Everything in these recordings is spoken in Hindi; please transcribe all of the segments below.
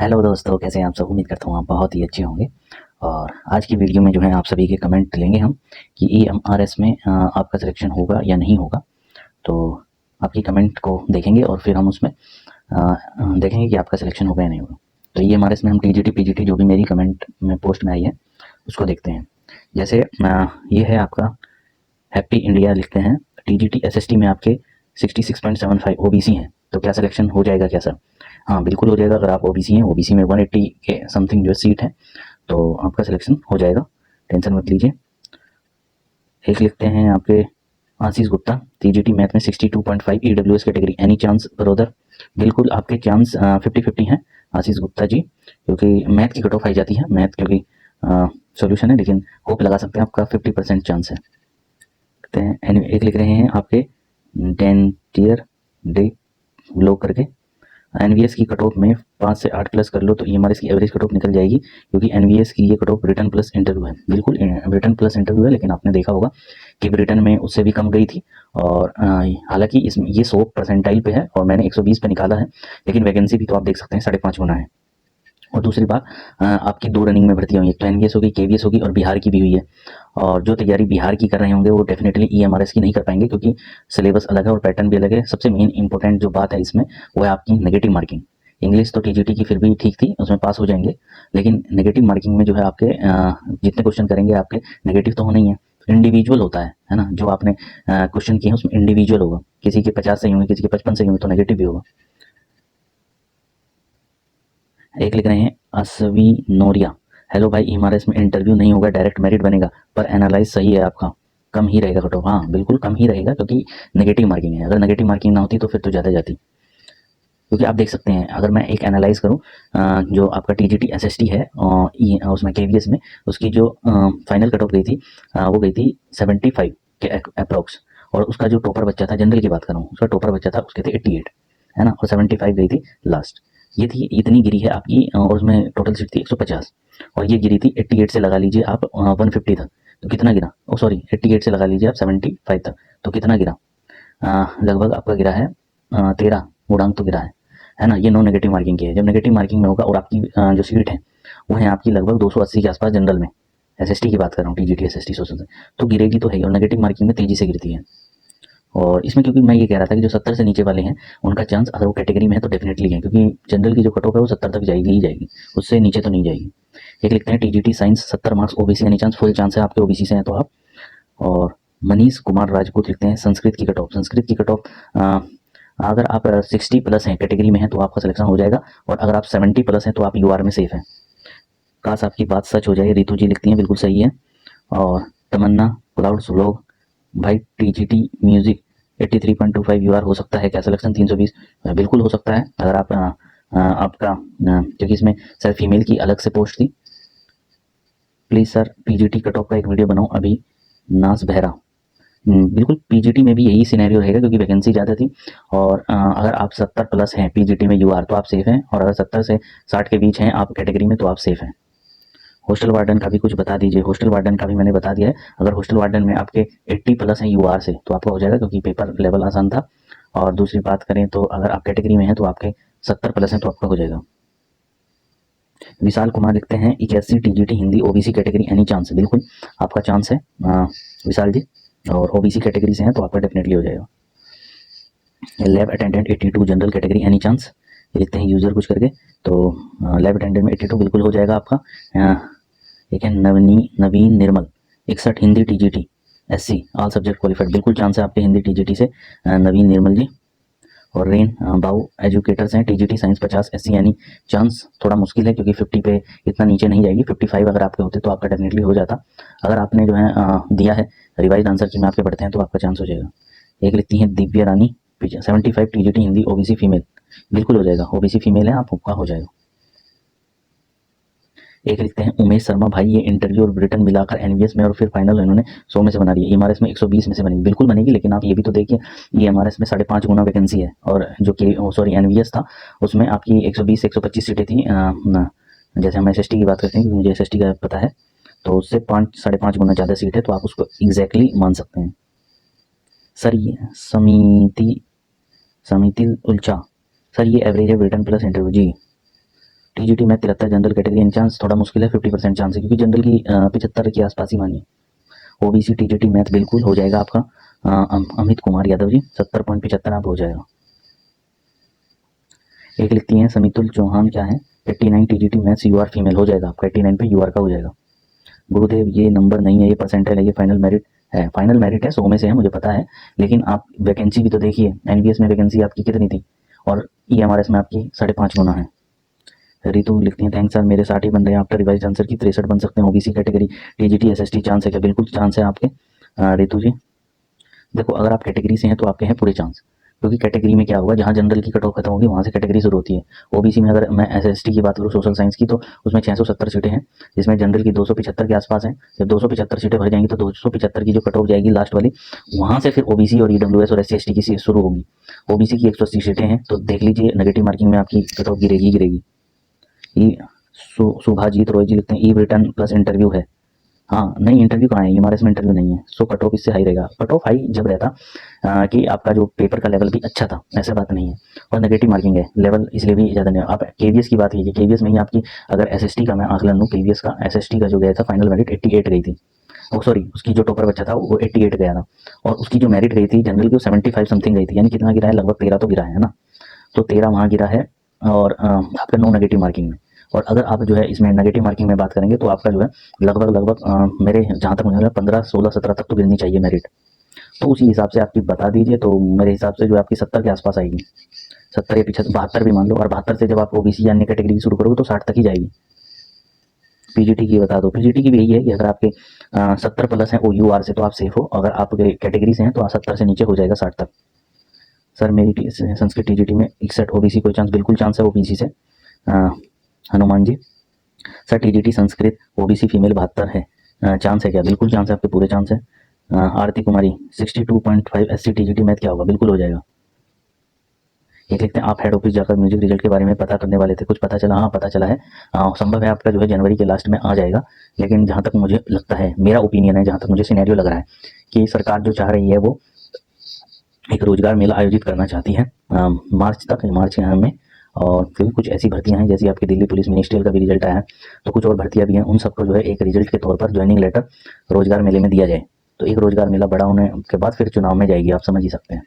हेलो दोस्तों, कैसे हैं आप सब। उम्मीद करता हूँ आप बहुत ही अच्छे होंगे। और आज की वीडियो में जो है आप सभी के कमेंट लेंगे हम कि EMRS में आपका सिलेक्शन होगा या नहीं होगा। तो आपकी कमेंट को देखेंगे और फिर हम उसमें देखेंगे कि आपका सिलेक्शन होगा या नहीं होगा। तो EMRS में हम TGT PGT जो भी मेरी कमेंट में पोस्ट में आई है उसको देखते हैं। जैसे ये है आपका हैप्पी इंडिया लिखते हैं। TGT SST में आपके 66.75 OBC हैं, तो क्या सिलेक्शन हो जाएगा क्या सर? हाँ, बिल्कुल हो जाएगा। अगर आप OBC हैं, OBC में 180 के समथिंग जो सीट है, तो आपका सिलेक्शन हो जाएगा, टेंशन मत लीजिए। एक लिखते हैं आपके आशीष गुप्ता, TGT मैथ में 62.5 EWS category, any chance brother? बिल्कुल आपके चांस 50-50 हैं आशीष गुप्ता जी, क्योंकि मैथ की कट ऑफ आई जाती है। मैथ क्योंकि सॉल्यूशन है, लेकिन होप लगा सकते हैं, आपका 50% चांस है। एक लिख रहे हैं आपके डेंटियर डे लो करके, एनवीएस की कट ऑफ में 5 से 8 प्लस कर लो तो EMRS की एवरेज कट ऑफ निकल जाएगी, क्योंकि एनवीएस की ये cut off return plus interview है। बिल्कुल रिटर्न प्लस इंटरव्यू है, लेकिन आपने देखा होगा कि रिटर्न में उससे भी कम गई थी। और हालांकि इसमें ये 100 परसेंटाइल पे है और मैंने 120 पे निकाला है, लेकिन वैकेंसी भी तो आप देख सकते हैं 5.5 गुना है। और दूसरी बात, आपकी 2 रनिंग में भर्ती हुई है, एक तो एनवीएस होगी, केवीएस होगी और बिहार की भी हुई है। और जो तैयारी बिहार की कर रहे होंगे वो डेफिनेटली EMRS की नहीं कर पाएंगे, क्योंकि सिलेबस अलग है और पैटर्न भी अलग है। सबसे मेन इंपॉर्टेंट जो बात है इसमें वो है आपकी नेगेटिव मार्किंग। इंग्लिश तो TGT की फिर भी ठीक थी, उसमें पास हो जाएंगे, लेकिन नेगेटिव मार्किंग में जो है आपके जितने क्वेश्चन करेंगे आपके नेगेटिव तो होना ही है। इंडिविजुअल होता है ना, जो आपने क्वेश्चन किए हैं उसमें इंडिविजुअल होगा, किसी के 50 सही होंगे, किसी के 55 सही होंगे, तो नेगेटिव भी होगा। एक लिख रहे हैं असवी नोरिया, हेलो भाई, EMRS में इंटरव्यू नहीं होगा, डायरेक्ट मेरिट बनेगा, पर एनालाइज सही है आपका, कम ही रहेगा कट ऑफ। हाँ बिल्कुल कम ही रहेगा, क्योंकि नेगेटिव मार्किंग है। अगर नेगेटिव मार्किंग ना होती तो फिर तो ज़्यादा जाती, क्योंकि आप देख सकते हैं अगर मैं एक एनालाइज करूं, जो आपका TGT SST है उसमें KVS में उसकी जो फाइनल कट ऑफ गई थी, वो गई थी 75 के अप्रोक्स। और उसका जो टॉपर बच्चा था, जनरल की बात कर रहा हूँ, उसका टॉपर बच्चा था, उसके थे 88, है ना, और 75 गई थी लास्ट। ये थी, इतनी गिरी है आपकी, और उसमें टोटल सीट थी 150, और ये गिरी थी 88 से लगा लीजिए आप 150 तक, तो कितना गिरा? ओ सॉरी, 88 से लगा लीजिए आप 75 तक, तो कितना गिरा? लगभग आपका गिरा है 13 गुणांक तो गिरा है ना। ये नो नेगेटिव मार्किंग की है। जब नेगेटिव मार्किंग में होगा और आपकी जो सीट है वो है आपकी लगभग 280 के आसपास जनरल में, SST की बात कर रहा हूँ, TGT SST सोशल से, तो गिरेगी तो है, और नेगेटिव मार्किंग में तेजी से गिरती है। और इसमें क्योंकि मैं ये कह रहा था कि जो 70 से नीचे वाले हैं उनका चांस, अगर वो कैटेगरी में है तो डेफिनेटली है, क्योंकि जनरल की जो कट ऑफ है वो 70 तक जाएगी ही जाएगी, उससे नीचे तो नहीं जाएगी। एक लिखते हैं TGT साइंस 70 मार्क्स OBC, यानी चांस फुल चांस है आपके, OBC से हैं तो आप। और मनीष कुमार राजपूत लिखते हैं संस्कृत की कट ऑफ, संस्कृत की कट ऑफ अगर आप 60 प्लस हैं कैटेगरी में हैं तो आपका सिलेक्शन हो जाएगा, और अगर आप 70 प्लस हैं तो आप UR में सेफ हैं। काश आपकी बात सच हो जाए, रितु जी लिखती हैं, बिल्कुल सही है। और तमन्ना क्लाउड्स व्लॉग, भाई TGT म्यूजिक 83.25 UR हो सकता है क्या सिलेक्शन 320? बिल्कुल हो सकता है, अगर आप आपका क्योंकि इसमें सर फीमेल की अलग से पोस्ट थी। Please sir PGT cut off का एक वीडियो बनाओ अभी, नास बहरा। बिल्कुल PGT में भी यही सिनेरियो रहेगा, क्योंकि वैकेंसी ज़्यादा थी। और अगर आप 70 प्लस हैं PGT में UR तो आप सेफ हैं, और अगर 70 से 60 के बीच हैं आप कैटेगरी में तो आप सेफ हैं। हॉस्टल वार्डन का भी कुछ बता दीजिए। हॉस्टल वार्डन का भी मैंने बता दिया है, अगर हॉस्टल वार्डन में आपके 80 प्लस हैं UR से तो आपका हो जाएगा, क्योंकि पेपर लेवल आसान था। और दूसरी बात करें तो अगर आप कैटेगरी में हैं तो आपके 70 प्लस हैं तो आपका हो जाएगा। विशाल कुमार लिखते हैं 81 TGT Hindi OBC category, any chance? बिल्कुल आपका चांस है विशाल जी, और OBC कैटेगरी से हैं तो आपका डेफिनेटली हो जाएगा। Lab attendant 82 general category, any chance? लिखते हैं यूजर कुछ करके, तो लैब अटेंडेंट में 82 बिल्कुल हो जाएगा आपका। ठीक है। नवीन निर्मल 61 Hindi TGT SC all subject qualified, बिल्कुल चांस है आपके हिंदी TGT से, नवीन निर्मल जी। और रेन बाऊ एजुकेटर्स हैं TGT साइंस 50 SC, यानी चांस थोड़ा मुश्किल है, क्योंकि 50 पे इतना नीचे नहीं जाएगी। 55 अगर आपके होते तो आपका डेफिनेटली हो जाता। अगर आपने जो है दिया है रिवाइज आंसर की में आपके पढ़ते हैं तो आपका चांस हो जाएगा। एक लिखती हैं दिव्या रानी 75 TGT हिंदी OBC फीमेल, बिल्कुल हो जाएगा, OBC फीमेल है आपका, हो जाएगा। एक लिखते हैं उमेश शर्मा, भाई ये इंटरव्यू और रिटर्न मिलाकर एनवीएस में और फिर फाइनल इन्होंने 100 में से बना दिया, EMRS में 120 में से बनेगी, बिल्कुल बनेगी, लेकिन आप ये भी तो देखिए EMRS में 5.5 गुना वैकेंसी है, और जो कि सॉरी एनवीएस था उसमें आपकी 120 से 125 सीटें थी। जैसे हम SST की बात करते हैं, क्योंकि मुझे SST का पता है, तो उससे 5.5 गुना ज़्यादा सीट है, तो आप उसको एग्जैक्टली मान सकते हैं। सर ये समिति उल्चा, सर ये एवरेज है रिटर्न प्लस इंटरव्यू जी, TGT math 73 general category chance थोड़ा मुश्किल है, 50% चांस है, क्योंकि जनरल की 75 के आसपास ही मानिए। ओबीसी टीजीटी मैथ बिल्कुल हो जाएगा आपका। अमित कुमार यादव जी 70.75 आप हो जाएगा। एक लिखती हैं समितुल चौहान, क्या है 89 टीजीटी मैथ्स यूआर फीमेल हो जाएगा आपका, 89 पे यूआर का हो जाएगा। गुरुदेव ये नंबर नहीं है, ये परसेंटाइल है, ये फाइनल मेरिट है। फाइनल मेरिट है, 100 में से है, मुझे पता है, लेकिन आप वैकेंसी भी तो देखिए, एनवीएस में वैकेंसी आपकी कितनी थी और ईएमआरएस में आपकी 5.5 गुना है। रितु लिखती हैं थैंक्स सर, मेरे 60 ही बन रहे हैं, आफ्टर रिवाइज आंसर की 63 बन सकते हैं। OBC category TGT SST chance है क्या? बिल्कुल चांस है आपके रितु जी। देखो अगर आप कैटेगरी से हैं तो आपके हैं पूरे चांस, क्योंकि कैटेगरी में क्या होगा, जहाँ जनरल की कट ऑफ खत्म होगी वहाँ से कैटेगरी शुरू होती है। ओबीसी में अगर मैं एसएसटी की बात करूँ, सोशल साइंस की, तो उसमें 670 सीटें हैं, जिसमें जनरल की 275 के आसपास हैं। जब 275 सीटें भर जाएंगी तो 275 की जो कट ऑफ जाएगी लास्ट वाली, वहाँ से फिर ओबीसी और ईडब्ल्यूएस और एससी/एसटी की शुरू होगी। ओबीसी की 180 सीटें हैं, तो देख लीजिए नेगेटिव मार्किंग में आपकी कट ऑफ गिरेगी। सुभाजीत रॉय जी लिखते हैं ई रिटर्न प्लस इंटरव्यू है। हाँ नहीं, इंटरव्यू कहाँ है, ईएमआरएस में इंटरव्यू नहीं है, सो कट ऑफ इससे हाई रहेगा। कट ऑफ हाई जब रहता कि आपका जो पेपर का लेवल भी अच्छा था, ऐसा बात नहीं है, और नेगेटिव मार्किंग है, लेवल इसलिए भी ज़्यादा नहीं है। आप केवीएस की बात कीजिए, केवीएस में ही आपकी अगर एसएसटी का मैं आकलन लूँ, केवीएस का एसएसटी का जो गया था फाइनल मेरिट 88 गई थी। सॉरी, उसकी जो टॉपर बच्चा था वो 88 गया था, और उसकी जो मेरिट गई थी जनरल की वो 75 समथिंग गई थी, यानी कितना गिरा है, लगभग 13 तो गिरा है ना। तो 13 वहाँ गिरा है, और आपका नो नेगेटिव मार्किंग में। और अगर आप जो है इसमें नेगेटिव मार्किंग में बात करेंगे तो आपका जो है लगभग मेरे जहाँ तक मुझे लगा 15, 16, 17 तक तो गिरनी चाहिए मेरिट। तो उसी हिसाब से आपकी बता दीजिए, तो मेरे हिसाब से जो आपकी 70 के आसपास आएगी, 70 या 75, 72 भी मान लो, और 72 से जब आप ओबीसी या अन्य कैटेगरी शुरू करोगे तो 60 तक ही जाएगी। पीजीटी की बता दो, पीजीटी की भी यही है कि अगर आपके 70 प्लस है ओयूआर से तो आप सेफ हो, अगर आप कैटेगरी से हैं तो 70 से नीचे हो जाएगा 60 तक। सर मेरी संस्कृत टीजीटी में 61 ओबीसी कोई चांस? बिल्कुल चांस है ओबीसी से। Hanuman ji sir TGT Sanskrit OBC female 72 है, चांस है क्या? बिल्कुल चांस है, आपके पूरे चांस है। Aarti Kumari 62.5 SC TGT math क्या होगा? बिल्कुल हो जाएगा। एक लिखते हैं आप हेड ऑफिस जाकर म्यूजिक रिजल्ट के बारे में पता करने वाले थे, कुछ पता चला? हाँ पता चला है, संभव है आपका जो है जनवरी के लास्ट में आ जाएगा, लेकिन जहाँ तक मुझे लगता है, मेरा ओपिनियन है, जहाँ तक मुझे सिनेरियो लग रहा है कि सरकार जो चाह रही है वो एक रोजगार मेला आयोजित करना चाहती है मार्च तक, मार्च में, और फिर कुछ ऐसी भर्तियां हैं जैसे आपकी दिल्ली पुलिस मिनिस्ट्रियल का भी रिजल्ट आया है, तो कुछ और भर्तियां भी हैं, उन सबको जो है एक रिजल्ट के तौर पर ज्वाइनिंग लेटर रोजगार मेले में दिया जाए, तो एक रोजगार मेला बड़ा होने के बाद फिर चुनाव में जाएगी, आप समझ ही सकते हैं।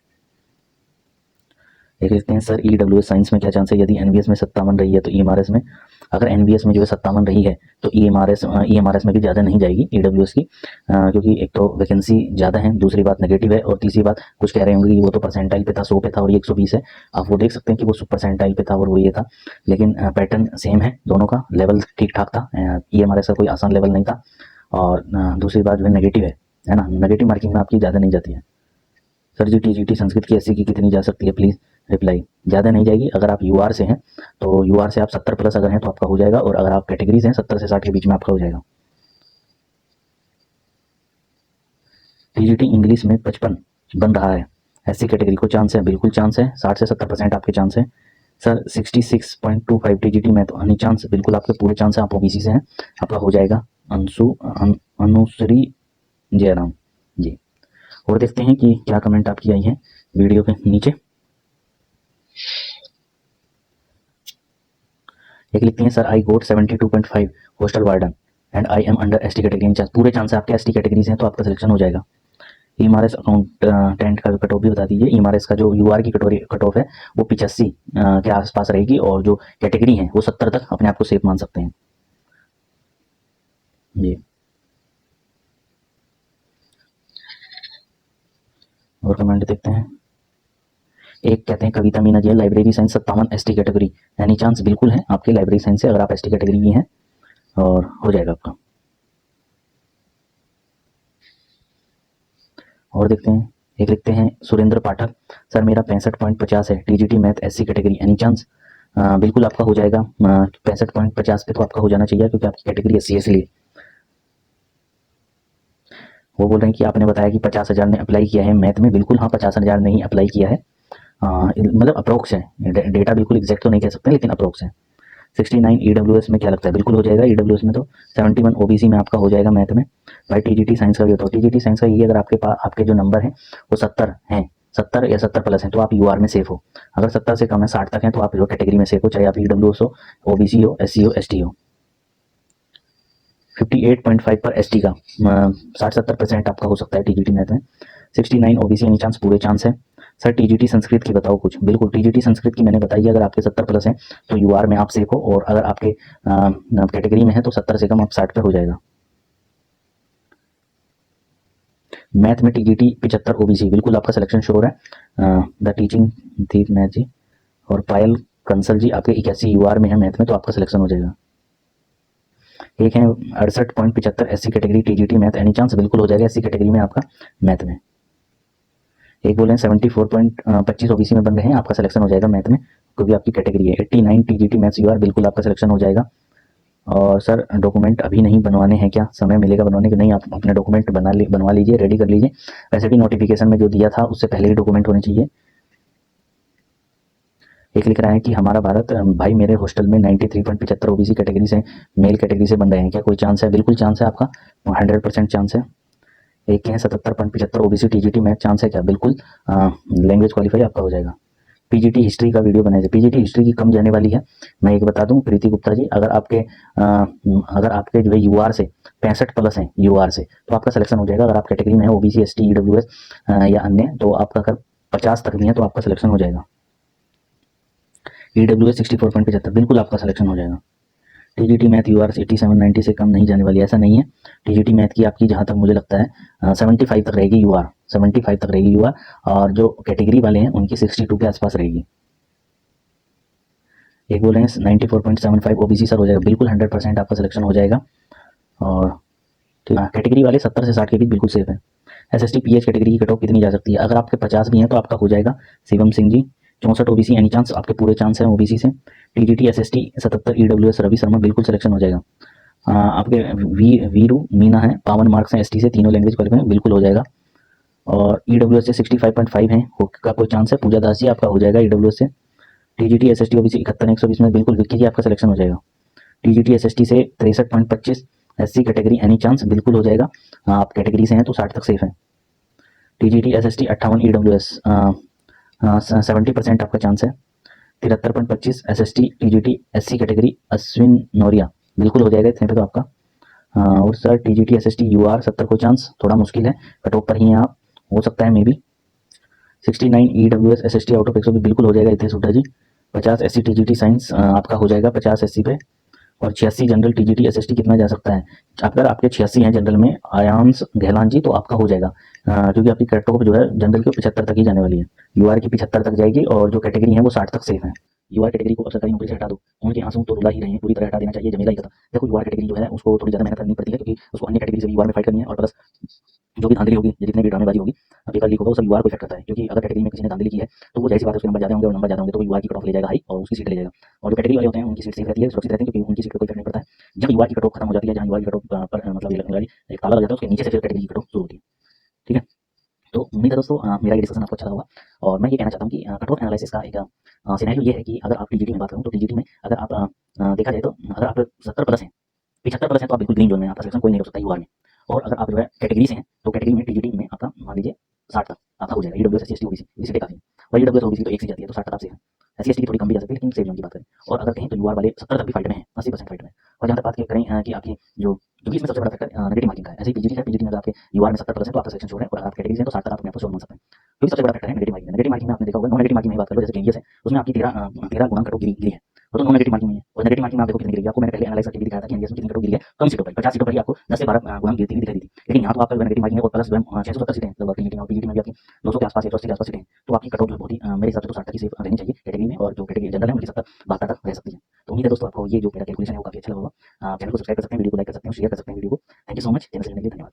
देख लेते हैं सर ईडब्ल्यूएस साइंस में क्या चांस है? यदि एनवीएस में 57 रही है तो ईएमआरएस में, अगर एनवीएस में जो है 57 रही है तो ईएमआरएस में भी ज़्यादा नहीं जाएगी ईडब्ल्यूएस की, क्योंकि एक तो वैकेंसी ज़्यादा है, दूसरी बात नेगेटिव है, और तीसरी बात कुछ कह रहे होंगे कि वो तो परसेंटाइल पे था, 100 पे था और ये 120 है। आप वो देख सकते हैं कि वो परसेंटाइल पे था और वो ये था, लेकिन पैटर्न सेम है, दोनों का लेवल ठीक ठाक था, ईएमआरएस का कोई आसान लेवल नहीं था, और दूसरी बात जो है नेगेटिव है ना, नेगेटिव मार्किंग में आपकी ज़्यादा नहीं जाती है। सर जी टीजीटी संस्कृत की एससी की कितनी जा सकती है प्लीज़ रिप्लाई? ज़्यादा नहीं जाएगी, अगर आप यूआर से हैं तो यूआर से आप 70 प्लस अगर हैं तो आपका हो जाएगा, और अगर आप कैटेगरी से हैं 70 से 60 के बीच में आपका हो जाएगा। टीजीटी इंग्लिश में 55 बन रहा है, एससी कैटेगरी को चांस है? बिल्कुल चांस है, 60 से 70% आपके चांस है। सर 66.25 टीजीटी में तो हनी चांस? बिल्कुल आपके पूरे चांस है, आप ओबीसी से हैं, आपका हो जाएगा। अनुश्री जयराम जी। और देखते हैं कि क्या कमेंट आपकी आई है वीडियो के नीचे। एक लिखती हैं sir I got 72.5 hostel warden and I am under ST category chance? पूरे चांस है आपके, एसटी कैटेगरी से हैं तो आपका सिलेक्शन हो जाएगा। ईएमआरएस अकाउंटेंट का कट ऑफ भी बता दीजिए। ईएमआरएस का जो यूआर की कट ऑफ है वो 85 के आसपास रहेगी, और जो कैटेगरी है वो 70 तक अपने आप को सेफ मान सकते हैं जी। और कमेंट देखते हैं। एक कहते हैं Kavita Meena ji library science 57 ST category, any chance? बिल्कुल है आपके लाइब्रेरी साइंस से, अगर आप एसटी कैटेगरी की हैं, और हो जाएगा आपका। और देखते हैं, एक लिखते हैं सुरेंद्र पाठक सर मेरा 65.50 है TGT math SC category, any chance? बिल्कुल आपका हो जाएगा, 65.50 पे तो आपका हो जाना चाहिए, क्योंकि आपकी कैटेगरी एससी है इसलिए। वो बोल रहे हैं कि आपने बताया कि 50,000 ने अप्लाई किया है मैथ में, बिल्कुल हाँ 50,000 नहीं अप्लाई किया है, मतलब अप्रोक्स है, डेटा बिल्कुल एग्जैक्ट तो नहीं कह सकते, लेकिन अप्रोक्स है। 69 ईडब्ल्यूएस में क्या लगता है? बिल्कुल हो जाएगा ईडब्ल्यूएस में, तो 71 ओबीसी में आपका हो जाएगा मैथ में। भाई टीजीटी साइंस का भी होता है, टीजीटी साइंस का ये, अगर आपके पास आपके जो नंबर हैं वो 70 हैं, 70 या 70 प्लस हैं तो आप यूआर में सेफ हो। अगर 70 से कम है, 60 तक हैं, तो आप जो कैटेगरी में सेफ हो, चाहे आप ईडब्ल्यूएस हो, ओबीसी हो, एससी हो, एसटी हो। 58.5 पर एसटी का 60-70% आपका हो सकता है टीजीटी मैथ में। 69 ओबीसी एनी चांस, पूरे चांस है। सर टीजीटी संस्कृत की बताओ कुछ। बिल्कुल, टीजीटी संस्कृत की मैंने बताई है, अगर आपके 70 प्लस हैं तो यूआर में आप सेफ हो, और अगर आपके कैटेगरी में है तो 70 से कम आप 60 पे हो जाएगा। मैथ में टीजीटी 75 ओबीसी, बिल्कुल आपका सिलेक्शन श्योर है। द टीचिंग थी मैथ जी, और पायल कंसल जी आपके 81 यूआर में है मैथ में, तो आपका सिलेक्शन हो जाएगा। एक है 68.75 SC category TGT math, any chance, बिल्कुल हो जाएगा एससी कैटेगरी में आपका मैथ में। एक बोले 74.25 ओबीसी में बन गए हैं, आपका सिलेक्शन हो जाएगा मैथ में, क्योंकि आपकी कैटेगरी है। 89 टीजीटी मैथ्स यूआर, बिल्कुल आपका सिलेक्शन हो जाएगा। और सर डॉक्यूमेंट अभी नहीं बनवाने हैं क्या, समय मिलेगा बनवाने के? नहीं, आप अपने डॉक्यूमेंट बनवा लीजिए, रेडी कर लीजिए। वैसे भी नोटिफिकेशन में जो दिया था उससे पहले ही डॉक्यूमेंट होने चाहिए। एक लिख रहा है कि हमारा भारत भाई मेरे हॉस्टल में 93.75 ओबीसी कैटेगरी से, मेल कैटेगरी से बन रहे हैं, क्या कोई चांस है? बिल्कुल चांस है आपका, 100% चांस है। एक है 77.75 ओबीसी टीजीटी मैथ, चांस है क्या? बिल्कुल, लैंग्वेज क्वालिफाई आपका हो जाएगा। पीजीटी हिस्ट्री का वीडियो बनाए थे, पीजीटी हिस्ट्री की कम जाने वाली है। मैं एक बता दूं प्रीति गुप्ता जी, अगर आपके जो है यूआर से 65 प्लस हैं यूआर से, तो आपका सिलेक्शन हो जाएगा। अगर आप कैटेगरी में है ओबीसी, एसटी, ईडब्ल्यूएस या अन्य, तो आपका अगर 50 तक भी है तो आपका सिलेक्शन हो जाएगा। ईडब्ल्यूएस 64.75, बिल्कुल आपका सिलेक्शन हो जाएगा। टीजीटी मैथ यूआर 87 90 से कम नहीं जाने वाली, ऐसा नहीं है। टीजीटी मैथ की आपकी जहाँ तक मुझे लगता है 75 तक रहेगी यूआर, 75 तक रहेगी यूआर, और जो कैटेगरी वाले हैं उनकी 62 के आसपास रहेगी। एक बोल रहे हैं 94.75 ओबीसी सर हो जाएगा, बिल्कुल 100% आपका सिलेक्शन हो जाएगा। और कैटेगरी वाले 70 से 60 के बीच बिल्कुल सेफ है। एसएसटी पीएच कैटेगरी की कट ऑफ कितनी जा सकती है? अगर आपके 50 भी हैं तो आपका हो जाएगा। Shivam Singh ji 64 OBC any chance, आपके पूरे चांस हैं ओबीसी से। TGT SST 77 EWS Ravi Sharma, बिल्कुल सिलेक्शन हो जाएगा। आपके वीरू मीना है, 52 मार्क्स हैं एसटी से, तीनों लैंग्वेज क्वालिफाई, बिल्कुल हो जाएगा। और ईडब्ल्यूएस से 65.5 है, का कोई चांस है? पूजा दास जी आपका हो जाएगा ईडब्ल्यूएस से। टीजीटी एसएसटी ओबीसी 71 120 में, बिल्कुल विक्की जी आपका सिलेक्शन हो जाएगा। टीजीटी एसएसटी से 63.25 एससी कैटेगरी एनी चांस, बिल्कुल हो जाएगा। आप कैटेगरी से हैं तो 60 तक सेफ है। टीजीटी एसएसटी 58 ईडब्ल्यूएस 70% आपका चांस है। 73.25 SST TGT SC category Ashwin Nauriya, बिल्कुल हो जाएगा इतने पे तो आपका। और सर टीजीटी एसएसटी यूआर 70 को चांस, थोड़ा मुश्किल है, कट ऑफ पर ही हैं आप, हो सकता है may be. 69 EWS SST out of 120, बिल्कुल हो जाएगा इतने Sudha ji. 50 SC TGT science आपका हो जाएगा 50 एससी पे। और 86 जनरल टीजीटी एसएसटी कितना जा सकता है? अगर आपके 86 हैं जनरल में आयांश गहलान जी, तो आपका हो जाएगा, क्योंकि आपकी कट ऑफ जो है जनरल की 75 तक ही जाने वाली है। यूआर की 75 तक जाएगी, और जो कैटेगरी है वो 60 तक सेफ है। यूआर कैटेगरी को अब सरकारी नौकरी से हटा दो, उनके आंसू तो रुला ही रहे हैं, पूरी तरह हटा देना चाहिए, जमेला ही खत्म। देखो यूआर कैटेगरी जो है उसको थोड़ी ज़्यादा मेहनत करनी पड़ती है, क्योंकि उसको अन्य कैटेगरी से भी यूआर में फाइट करनी है, और प्लस जो भी धांधली होगी, जितने भी ड्रामेबाजी होगी, पेपर लीक होगा, वो सब यूआर को इफेक्ट करता है। क्योंकि अगर कैटेगरी में किसी ने धांधली की है तो वो जाहिर सी बात है उसके नंबर ज़्यादा होंगे, और नंबर ज़्यादा होंगे तो वो यूआर की कट ऑफ ले जाएगा हाई, और उसकी सीट ले जाएगा। और जो कैटेगरी वाले होते हैं उनकी सीट सेफ रहती है, सुरक्षित रहती है, क्योंकि उनकी सीट पर कोई इफेक्ट नहीं पड़ता है। जब यूआर की कट ऑफ खत्म हो जाती है, जहाँ यूआर की कट ऑफ पर मतलब ये लगने वाली एक ताला लग जाता है, उसके नीचे से फिर कैटेगरी की कट ऑफ शुरू होती है। ठीक है, तो उम्मीद है दोस्तों मेरा ये डिस्कशन आपको अच्छा लगा होगा। और मैं ये कहना चाहता हूँ कि कट ऑफ एनालिसिस का एक सिनेरियो ये है कि अगर आप टीजीटी में बात करूँ तो टीजीटी में अगर आप देखा जाए तो अगर आप 70 प्लस हैं, 75 प्लस हैं, तो आप बिल्कुल ग्रीन जोन में, आपका सिलेक्शन कोई नहीं हो सकता यूआर में। और अगर आप जो है कैटेगरी से हैं तो कैटेगरी में टीजीटी में आपका मान लीजिए 60 तक आपका हो जाएगा। ईडब्ल्यूएस एससी एसटी ओबीसी सीटें काफी है, और ईडब्ल्यूएस ओबीसी तो एक सी जाती है, तो 60 तक आप सेफ है। एससी एसटी की थोड़ी कम भी जा सकती है, लेकिन सेफ जोन की बात करें। और अगर कहें तो यूआर वाले 70 तक भी फाइट में है, 80% फाइट में। और जहाँ तक बात करें कि आपकी जो क्योंकि इसमें सबसे बड़ा फैक्टर नेगेटिव मार्किंग का है। ऐसे ही पीजीटी है, पीजीटी में अगर आपके यूआर में 70 प्लस है तो आपका सिलेक्शन श्योर है, और अगर आप कैटेगरी से हैं तो 60 तक आप अपने आप को श्योर मान सकते हैं। क्योंकि सबसे बड़ा फैक्टर है नेगेटिव मार्किंग। नेगेटिव मार्किंग में आपने देखा होगा, नॉन नेगेटिव मार्किंग में बात करो, जैसे केवीएस है, उसमें आपकी 13 गुणांक कट ऑफ गिरी है, वो तो नॉन नेगेटिव मार्किंग में है। और नेगेटिव मार्किंग में आप देखो कितनी गिरी है, आपको मैंने पहले एनालाइज करके भी दिखाया था कि एनडीएस में कितनी कट ऑफ गिरी है, कम सीटों पर, 50 सीटों पर ही आपको 10 से 12 गुणांक गिरती हुई दिखाई दी थी। लेकिन यहाँ तो आपका नेगेटिव मार्किंग है, और प्लस 670 सीटें लगभग टीजीटी में, और पीजीटी में भी आपकी 200 के आसपास, 180 के आसपास सीटें, तो आपकी कट ऑफ बहुत ही मेरे हिसाब से तो 60 तक ही सेफ रहनी चाहिए कैटेगरी में, और जो कैटेगरी जनरल है उनकी 70 72 तक रह सकती है। तो उम्मीद है दोस्तों आपको ये जो मेरा कैलकुलेशन है वो काफी अच्छा लगा होगा। चैनल को सब्सक्राइब कर सकते हैं, वीडियो को लाइक कर सकते हैं, शेयर कर सकते हैं वीडियो को। Thank you so much, channel से जुड़ने के लिए धन्यवाद।